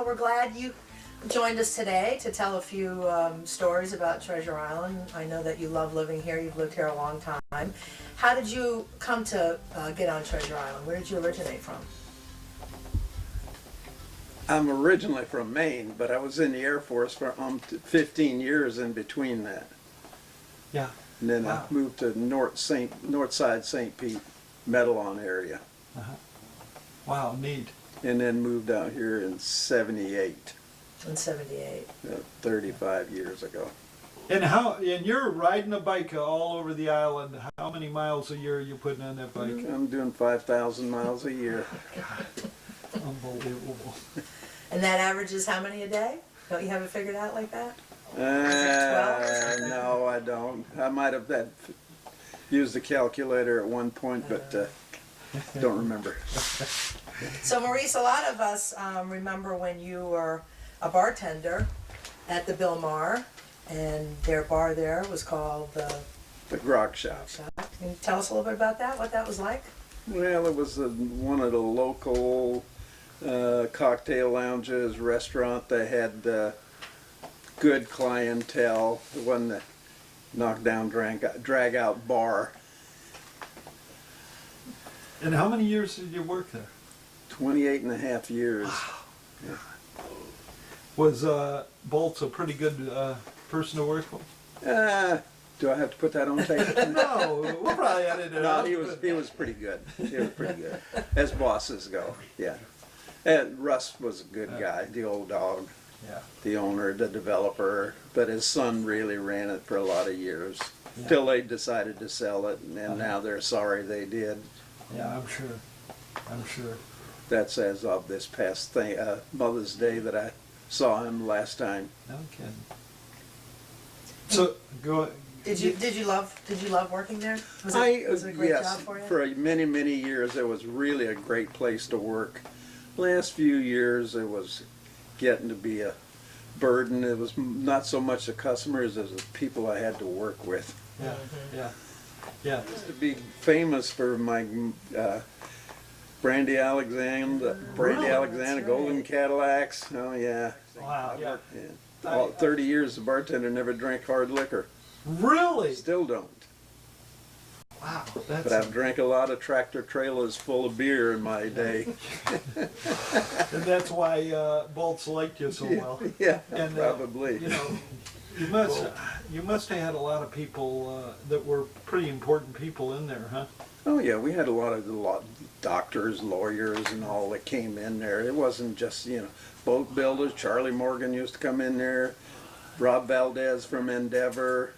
Well, we're glad you joined us today to tell a few stories about Treasure Island. I know that you love living here. You've lived here a long time. How did you come to get on Treasure Island? Where did you originate from? I'm originally from Maine, but I was in the Air Force for 15 years in between that. Yeah. And then Wow. I moved to North Side St. Pete, Medalon area. Wow, neat. And then moved out here in 78, In 78. 35 years ago. And you're riding a bike all over the island. How many miles a year are you putting on that bike? I'm doing 5,000 miles a year. Unbelievable. And that averages how many a day? Don't you have it figured out like that? Is it 12 or something? No, I don't. I might have used a calculator at one point, but don't remember. So Maurice, a lot of us remember when you were a bartender at the Bill Maher, and their bar there was called The Grog Shop. Shop. Can you tell us a little bit about that, what that was like? Well, it was one of the local cocktail lounges, restaurant. They had good clientele. It wasn't a knock-down, drag-out bar. And how many years did you work there? 28 and a half years. Yeah. Was Boltz a pretty good person to work with? Do I have to put that on tape? No, we'll probably edit it No, out. he was pretty good. He was pretty good, as bosses go. Yeah, and Russ was a good guy, the old dog, Yeah. the owner, the developer. But his son really ran it for a lot of years, till they decided to sell it, and now they're sorry they did. Yeah, I'm sure. I'm sure. That's as of this past Mother's Day that I saw him last time. No kidding. So go. Did you love working there? Was it a great yes, job for you? for many years it was really a great place to work. Last few years it was getting to be a burden. It was not so much the customers as the people I had to work with. Yeah. Yeah. Yeah. To be famous for my Brandy Alexander, That's Golden right. Cadillacs. Oh yeah. Wow. Yeah. Yeah. 30 years as a bartender, never drank hard liquor. Really? Still don't. Wow. That's. But I've drank a lot of tractor trailers full of beer in my day. And that's why Boltz liked you so well. Yeah, And, probably. You know, you must have had a lot of people that were pretty important people in there, huh? Oh yeah, we had a lot of doctors, lawyers, and all that came in there. It wasn't just boat builders. Charlie Morgan used to come in there. Rob Valdez from Endeavor.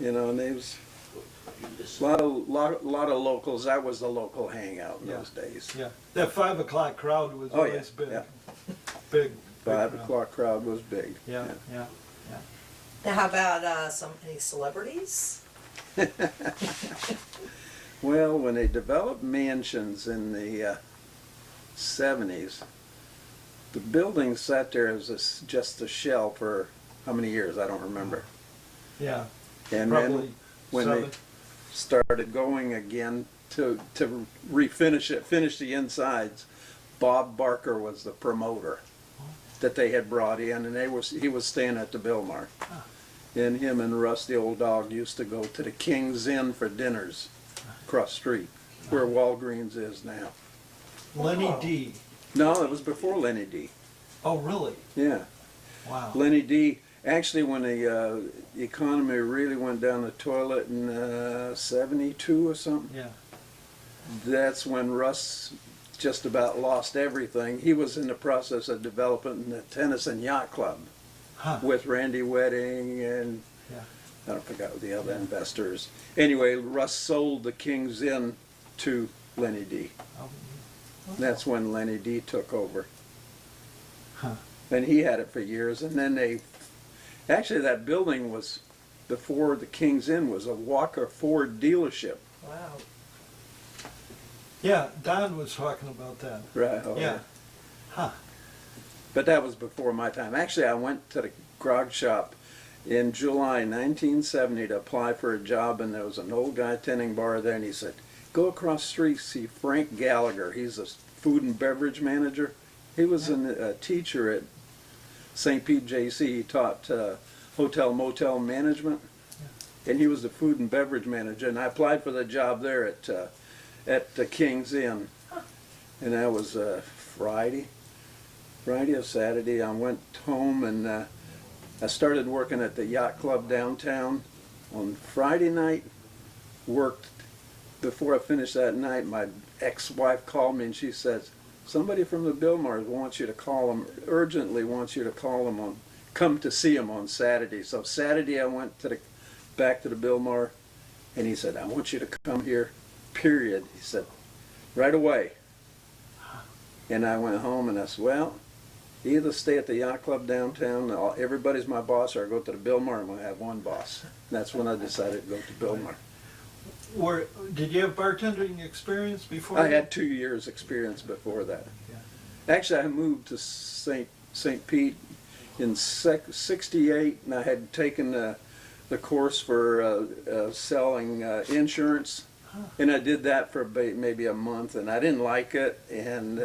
And there was a lot of locals. That was the local hangout in those days. Yeah. That 5 o'clock crowd was Oh, yeah, always big. yeah. Big. 5 crowd. o'clock crowd was big. Yeah. Yeah. Now, how about any celebrities? Well, when they developed mansions in the 70s, the building sat there as just a shell for how many years? I don't remember. Yeah. And Probably then when 7. they started going again to refinish it, finish the insides, Bob Barker was the promoter that they had brought in, and he was staying at the Bill Maher. And him and Russ, the old dog, used to go to the King's Inn for dinners across the street, where Walgreens is now. Lenny D. No, it was before Lenny D. Oh, really? Yeah. Wow. Lenny D. Actually, when the economy really went down the toilet in 72 or something, Yeah. that's when Russ just about lost everything. He was in the process of developing the Tennis and Yacht Club with Randy Wedding and I don't forget the other investors. Anyway, Russ sold the King's Inn to Lenny D. Oh, That's when Lenny D took over. Huh. And he had it for years. And then actually that building was, before the King's Inn, was a Walker Ford dealership. Wow. Yeah, Don was talking about that. Right. Oh, Yeah. Huh. But that was before my time. Actually, I went to the grog shop in July 1970 to apply for a job, and there was an old guy tending bar there, and he said, go across the street, see Frank Gallagher. He's a food and beverage manager. He was a teacher at St. Pete JC. He taught hotel motel management, and he was the food and beverage manager. And I applied for the job there at the King's Inn, and that was Friday or Saturday. I went home and I started working at the yacht club downtown on Friday night. Worked before I finished that night. My ex-wife called me and she says, "Somebody from the Bilmars wants you to call them, urgently wants you to call them on, come to see them on Saturday." So Saturday I went back to the Bilmar, and he said, "I want you to come here, period." He said, "Right away." And I went home and I said, well, either stay at the yacht club downtown, everybody's my boss, or I go to the Bilmar, I'm going to have one boss. And that's when I decided to go to Bilmar. Did you have bartending experience before? I had 2 years experience before that. Yeah. Actually, I moved to St. Pete in '68, and I had taken the course for selling insurance, and I did that for maybe a month, and I didn't like it. And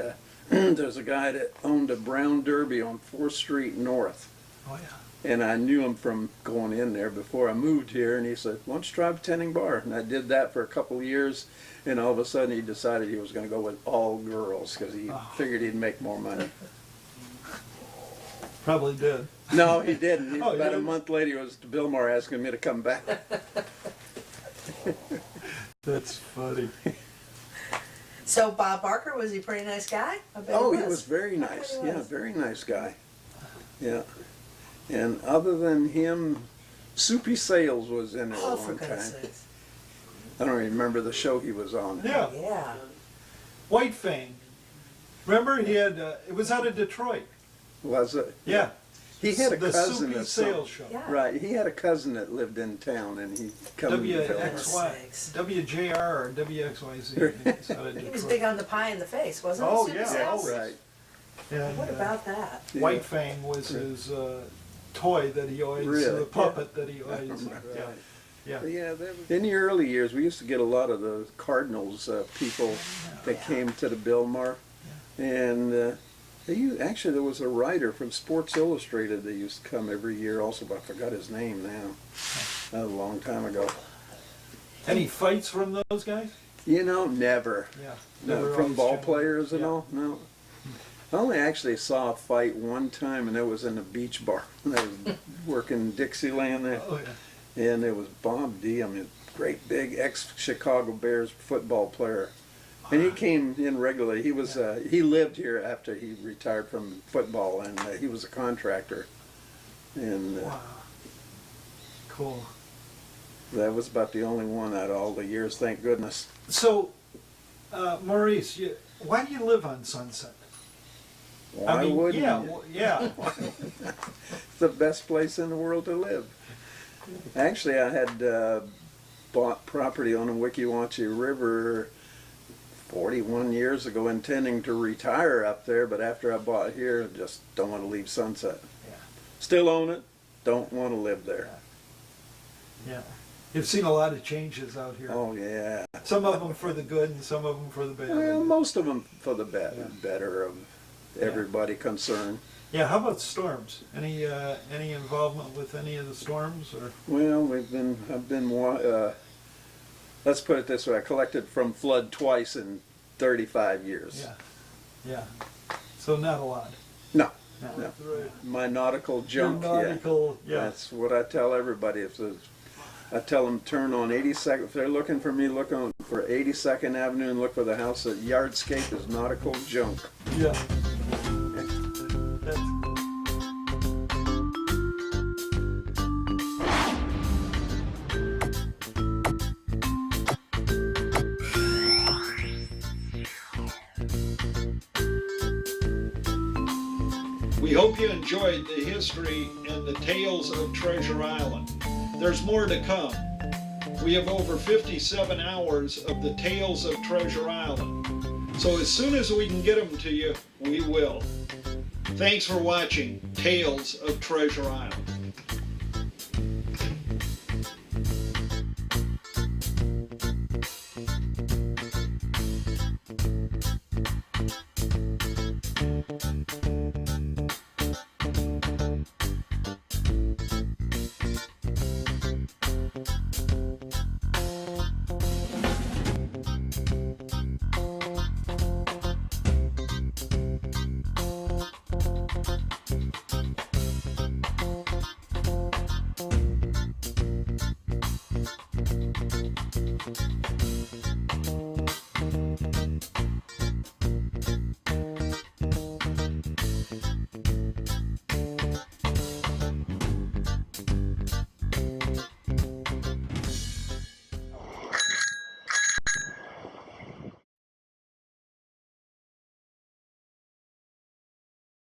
there's a guy that owned a Brown Derby on 4th Street North. Oh yeah. And I knew him from going in there before I moved here, and he said, "Why don't you try a tending bar?" And I did that for a couple of years, and all of a sudden he decided he was going to go with all girls because he figured he'd make more money. Probably did. No, he didn't. Oh, About yeah. a month later, he was to Bilmar asking me to come back. That's funny. So Bob Barker, was he a pretty nice guy? I bet Oh, he he was very I bet nice. he Yeah, was. very nice guy. Yeah. And other than him, Soupy Sales was in it Oh, a for long time. goodness sakes. I don't remember the show he was on. Yeah. Yeah. White Fang. Remember he had, it was out of Detroit. Was it? Yeah. He had a the cousin Soupy that Sales Show. Yeah. Right, he had a cousin that lived in town, and he come to WXY, Sakes. WJR or WXYZ. It's out of He was Detroit. big on the pie in the face, wasn't he? Oh, Soupy yeah, Sales? always. Right. And, What about that? Yeah. White Fang was his toy that he always, Really? the puppet that he always, Right. yeah. Yeah, in the early years, we used to get a lot of the Cardinals people that came to the Bilmar, and actually there was a writer from Sports Illustrated that used to come every year also, but I forgot his name now. That was a long time ago. Any fights from those guys? You know, never. Yeah. No, Never from always ball generally. players and Yeah. all? No. I only actually saw a fight one time, and it was in a beach bar. I was working Dixieland there. Oh, yeah. And it was Bob D. I mean, great big ex-Chicago Bears football player. And he came in regularly. He was he lived here after he retired from football, and he was a contractor. And Wow. Cool. that was about the only one out of all the years, thank goodness. So, Maurice, why do you live on Sunset? Why wouldn't yeah, you? yeah. It's the best place in the world to live. Actually, I had bought property on the Weeki Wachee River 41 years ago, intending to retire up there, but after I bought here, just don't want to leave Sunset. Yeah. Still own it, don't want to live there. Yeah. You've seen a lot of changes out here. Oh, yeah. Some of them for the good and some of them for the bad. Well, most of them for the Yeah. better of everybody concerned. Yeah, how about storms? Any involvement with any of the storms? Or Well, let's put it this way, I collected from flood twice in 35 years. yeah, yeah. So not a lot. No, No. no. Right. My nautical junk, Your nautical, yeah. That's what I tell everybody. I tell them turn on 82nd. If they're looking for me, look on for 82nd Avenue and look for the house at Yardscape is nautical junk. Yeah. That's, we hope you enjoyed the history and the tales of Treasure Island. There's more to come. We have over 57 hours of the tales of Treasure Island. So as soon as we can get them to you, we will. Thanks for watching Tales of Treasure Island.